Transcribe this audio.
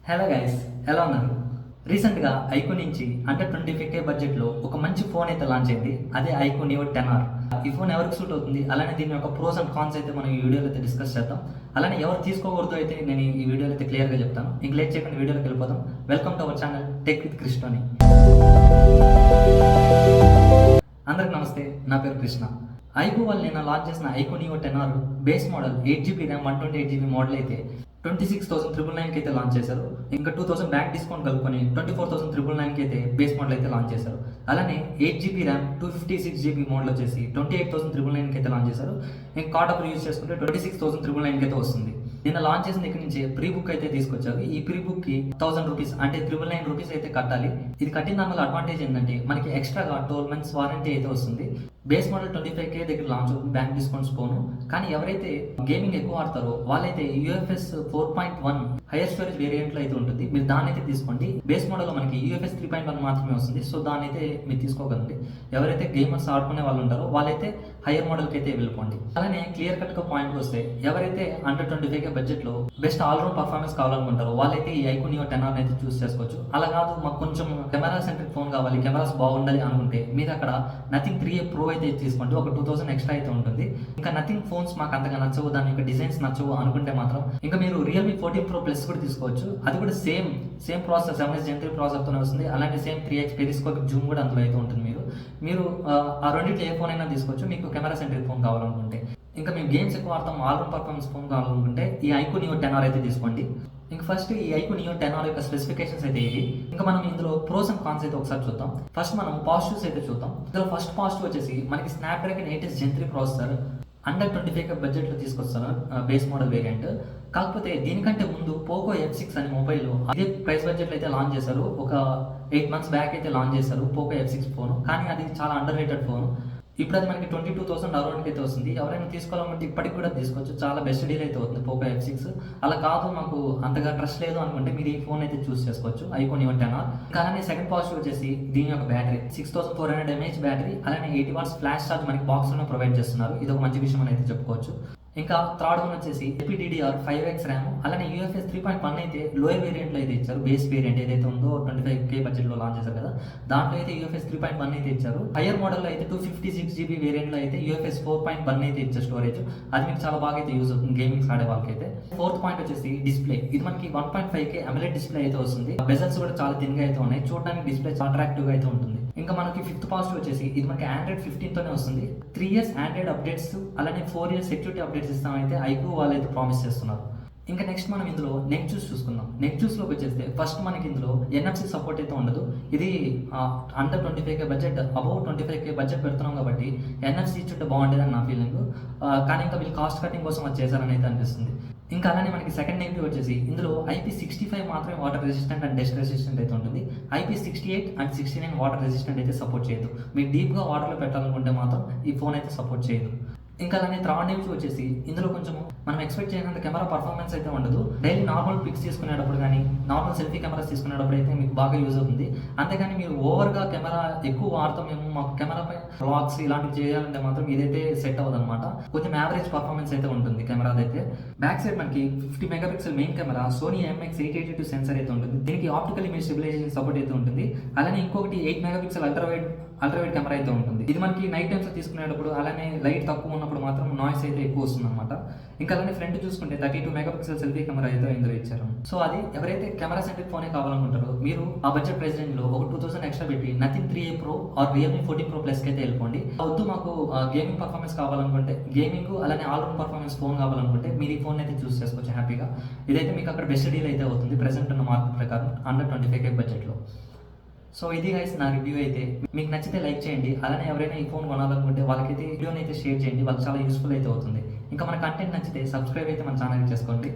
Hello guys, ఎలా ఉన్నారు? రీసెంట్గా ఐక్యూ నుంచి అంటే 25K బడ్జెట్లో ఒక మంచి ఫోన్ అయితే లాంచ్ అయింది. అదే ఐక్యూ నియో 10R. ఈ ఫోన్ ఎవరికి సూట్ అవుతుంది, అలానే దీని యొక్క ప్రోస్ అండ్ కాన్స్ అయితే మనం ఈ వీడియోలో అయితే డిస్కస్ చేద్దాం. అలానే ఎవరు తీసుకోకూడదు అయితే నేను ఈ వీడియోలో అయితే క్లియర్గా చెప్తాను. ఇంక లేట్ చేయకుండా వీడియోలోకి వెళ్ళిపోదాం. Welcome to our channel tech with కృష్ణని. అందరికి నమస్తే, నా పేరు కృష్ణ. ఐక్యూ వాళ్ళు నిన్న లాంచ్ చేసిన iQOO Neo 10R base model 8GB RAM 128GB model అయితే 26,999కి అయితే లాంచ్ చేశారు. ఇంకా 2,000 బ్యాక్ డిస్కౌంట్ కలుపుకొని 24,999కి అయితే బేస్ మోడల్ అయితే లాంచ్ చేశారు. అలానే 8GB ర్యామ్ 256GB మోడల్ వచ్చేసి 28,999కి అయితే లాంచ్ చేశారు. ఇంకా కార్డ్ ఆఫర్ యూజ్ చేసుకుంటే 26,999కి అయితే వస్తుంది. నిన్న లాంచ్ చేసిన దగ్గర నుంచి ప్రీ బుక్ అయితే తీసుకొచ్చారు. ఈ ప్రీ బుక్ కి 1000 రూపీస్ అంటే 999 రూపీస్ అయితే కట్టాలి. ఇది కట్టిన దాని వల్ల అడ్వాంటేజ్ ఏంటంటే మనకి ఎక్స్ట్రాగా 12 months వారంటీ అయితే వస్తుంది. బేస్ మోడల్ 25K దగ్గర లాంచ్ అవుతుంది బ్యాంక్ డిస్కౌంట్స్ పోను. కానీ ఎవరైతే గేమింగ్ ఎక్కువ ఆడతారో వాళ్ళైతే UFS 4.1 హైయర్ స్టోరేజ్ వేరియంట్ లో అయితే ఉంటుంది. మీరు దాన్ని అయితే తీసుకోండి. బేస్ మోడల్ లో మనకి UFS 3.1 మాత్రమే వస్తుంది. సో దాన్ని అయితే మీరు తీసుకోగలండి. ఎవరైతే గేమర్స్ ఆడుకునే వాళ్ళు ఉంటారో వాళ్ళైతే హైయర్ మోడల్ కి అయితే వెళ్ళిపోండి. అలానే క్లియర్ కట్ గా పాయింట్ వస్తే ఎవరైతే అండర్ 25K బడ్జెట్ లో బెస్ట్ ఆల్రౌండ్ పర్ఫార్మెన్స్ కావాలనుకుంటారో వాళ్ళైతే ఈ ఐక్యూ నియో 10R అయితే చూస్ చేసుకోవచ్చు. అలా కాదు మాకు కొంచెం కెమెరా సెంట్రిక్ ఫోన్ కావాలి, కెమెరాస్ బాగుండాలి అనుకుంటే మీరు అక్కడ నథింగ్ 3A Pro అయితే తీసుకోండి. ఒక 2000 ఎక్స్ట్రా అయితే ఉంటుంది. ఇంకా నథింగ్ ఫోన్స్ మాకు అంతగా నచ్చవు, దాని యొక్క డిజైన్స్ నచ్చవు అనుకుంటే మాత్రం ఇంకా మీరు రియల్మీ 14 Pro Plus కూడా తీసుకోవచ్చు. అది కూడా సేమ్ ప్రాసెసర్ 7S Gen 3 ప్రాసెసర్తోనే వస్తుంది. అలాంటి సేమ్ 3x పెరిస్కోపిక్ జూమ్ కూడా అందులో అయితే ఉంటుంది. మీరు ఆ రెండింటిలో ఏ ఫోన్ అయినా తీసుకోవచ్చు మీకు కెమెరా సెంట్రిక్ ఫోన్ కావాలనుకుంటే. ఇంకా మేము గేమ్స్ ఎక్కువ ఆడతాం, ఆల్రౌండ్ పర్ఫార్మెన్స్ ఫోన్ కావాలనుకుంటే ఈ ఐక్యూ నియో 10R అయితే తీసుకోండి. ఇంకా ఫస్ట్ ఈ ఐక్యూ నియో 10R యొక్క స్పెసిఫికేషన్స్ అయితే ఇవి. ఇంకా మనం ఇందులో ప్రోస్ అండ్ కాన్స్ అయితే ఒకసారి చూద్దాం. ఫస్ట్ మనం పాజిటివ్స్ అయితే చూద్దాం. ఇందులో ఫస్ట్ పాజిటివ్ వచ్చేసి మనకి Snapdragon 8S Gen 3 processor under 25K బడ్జెట్లో తీసుకొస్తాను బేస్ మోడల్ వేరియంట్. కాకపోతే దీనికంటే ముందు పోకో F6 అనే మొబైల్ అదే ప్రైస్ బడ్జెట్లో అయితే లాంచ్ చేశారు. ఒక 8 months బ్యాక్ అయితే లాంచ్ చేశారు పోకో F6 ఫోన్. కానీ అది చాలా అండర్ రేటెడ్ ఫోన్. ఇప్పుడు అది మనకి 22,000 అరౌండ్కి అయితే వస్తుంది. ఎవరైనా తీసుకోవాలనుకుంటే ఇప్పటికి కూడా తీసుకోవచ్చు. చాలా బెస్ట్ డీల్ అయితే అవుతుంది పోకో F6. అలా కాదు మాకు అంతగా ట్రస్ట్ లేదు అనుకుంటే మీరు ఈ ఫోన్ అయితే చూస్ చేసుకోవచ్చు ఐక్యూ నియో 10R. అలానే సెకండ్ పాజిటివ్ వచ్చేసి దీని యొక్క బ్యాటరీ 6400 mAh బ్యాటరీ. అలానే 80 watts ఫ్లాష్ ఛార్జ్ మనకి బాక్స్లోనే ప్రొవైడ్ చేస్తున్నారు. ఇది ఒక మంచి విషయం అని అయితే చెప్పుకోవచ్చు. ఇంకా థర్డ్ వన్ వచ్చేసి LPDDR5X ర్యామ్. అలానే UFS 3.1 అయితే లోయర్ వేరియంట్లో అయితే ఇచ్చారు. బేస్ వేరియంట్ ఏదైతే ఉందో 25K బడ్జెట్లో లాంచ్ చేశారు కదా, దాంట్లో అయితే UFS 3.1 అయితే ఇచ్చారు. హైయర్ మోడల్లో అయితే 256GB వేరియంట్లో అయితే UFS 4.1 అయితే ఇచ్చారు స్టోరేజ్. అది మీకు చాలా బాగా అయితే యూజ్ అవుతుంది గేమింగ్స్ ఆడే వాళ్ళకైతే. ఫోర్త్ పాయింట్ వచ్చేసి డిస్ప్లే. ఇది మనకి 1.5K AMOLED డిస్ప్లే అయితే వస్తుంది. బెజల్స్ కూడా చాలా థిన్గా అయితే ఉన్నాయి. చూడడానికి డిస్ప్లే చాలా అట్రాక్టివ్గా అయితే ఉంటుంది. ఇంకా మనకి ఫిఫ్త్ పాజిటివ్ వచ్చేసి ఇది మనకి Android 15తోనే వస్తుంది. 3 years Android అప్డేట్స్ అలానే 4 years సెక్యూరిటీ అప్డేట్స్ ఇస్తామైతే ఐక్యూ వాళ్ళు అయితే ప్రామిస్ చేస్తున్నారు. ఇంకా నెక్స్ట్ మనం ఇందులో నెగటివ్స్ చూసుకుందాం. నెగటివ్స్లోకి వచ్చేస్తే ఫస్ట్ మనకి ఇందులో NFC సపోర్ట్ అయితే ఉండదు. ఇది under 25K budget above 25K budget పెడుతున్నాం కాబట్టి NFC ఇచ్చుంటే బాగుండేదని నా ఫీలింగ్. కానీ ఇంకా వీళ్ళు కాస్ట్ కటింగ్ కోసం అది చేశారని అయితే అనిపిస్తుంది. ఇంకా అలానే మనకి సెకండ్ నెగిటివ్ వచ్చేసి ఇందులో IP65 మాత్రమే water resistant and dust resistant అయితే ఉంటుంది. IP68 అండ్ 69 వాటర్ రెసిస్టెంట్ అయితే సపోర్ట్ చేయదు. మీరు డీప్గా వాటర్లో పెట్టాలనుకుంటే మాత్రం ఈ ఫోన్ అయితే సపోర్ట్ చేయదు. ఇంకా అలానే థర్డ్ నెగిటివ్ వచ్చేసి ఇందులో కొంచెం మనం ఎక్స్పెక్ట్ చేయనంత కెమెరా పర్ఫార్మెన్స్ అయితే ఉండదు. డైలీ నార్మల్ పిక్స్ తీసుకునేటప్పుడు కానీ నార్మల్ సెల్ఫీ కెమెరాస్ తీసుకునేటప్పుడు అయితే మీకు బాగా యూజ్ అవుతుంది. అంతేగాని మీరు ఓవర్గా కెమెరా ఎక్కువ వాడతాం మేము మాకు కెమెరాపై వ్లాగ్స్ ఇలాంటివి చేయాలంటే మాత్రం ఇదైతే సెట్ అవ్వదు అనమాట. కొంచెం యావరేజ్ పర్ఫార్మెన్స్ అయితే ఉంటుంది కెమెరాది అయితే. బ్యాక్ సైడ్ మనకి 50 MP main camera Sony IMX882 sensor అయితే ఉంటుంది. దీనికి ఆప్టికల్ ఇమేజ్ స్టెబిలైజేషన్ సపోర్ట్ అయితే ఉంటుంది. అలానే ఇంకొకటి 8 MP అల్ట్రావైడ్ కెమెరా అయితే ఉంటుంది. ఇది మనకి నైట్ టైమ్స్ తీసుకునేటప్పుడు అలానే లైట్ తక్కువ ఉన్నప్పుడు మాత్రం నాయిస్ అయితే ఎక్కువ వస్తుంది అనమాట. ఇంకా అలానే ఫ్రంట్ చూసుకుంటే 32 MP సెల్ఫీ కెమెరా అయితే ఇందులో ఇచ్చారు. సో అది ఎవరైతే కెమెరా సెంట్రిక్ ఫోనే కావాలనుకుంటారో మీరు ఆ బడ్జెట్ ప్రైస్ రేంజ్ లో ఒక 2000 ఎక్స్ట్రా పెట్టి Nothing 3A Pro or Realme 14 Pro Plus కి అయితే వెళ్ళిపోండి. వద్దు మాకు గేమింగ్ పర్ఫార్మెన్స్ కావాలనుకుంటే, గేమింగ్ అలానే ఆల్రౌండ్ పర్ఫార్మెన్స్ ఫోన్ కావాలనుకుంటే మీరు ఈ ఫోన్ అయితే చూస్ చేసుకోవచ్చు హ్యాపీగా. ఇదైతే మీకు అక్కడ బెస్ట్ డీల్ అయితే అవుతుంది ప్రెసెంట్ ఉన్న మార్కెట్ ప్రకారం అండర్ 25K బడ్జెట్లో. సో ఇది గైస్ నా రివ్యూ అయితే. మీకు నచ్చితే లైక్ చేయండి. అలానే ఎవరైనా ఈ ఫోన్ కొనాలనుకుంటే వాళ్ళకైతే వీడియోని అయితే షేర్ చేయండి. వాళ్ళకి చాలా యూస్ఫుల్ అయితే అవుతుంది. ఇంకా మన కంటెంట్ నచ్చితే సబ్స్క్రైబ్ అయితే మన ఛానల్ చేసుకోండి.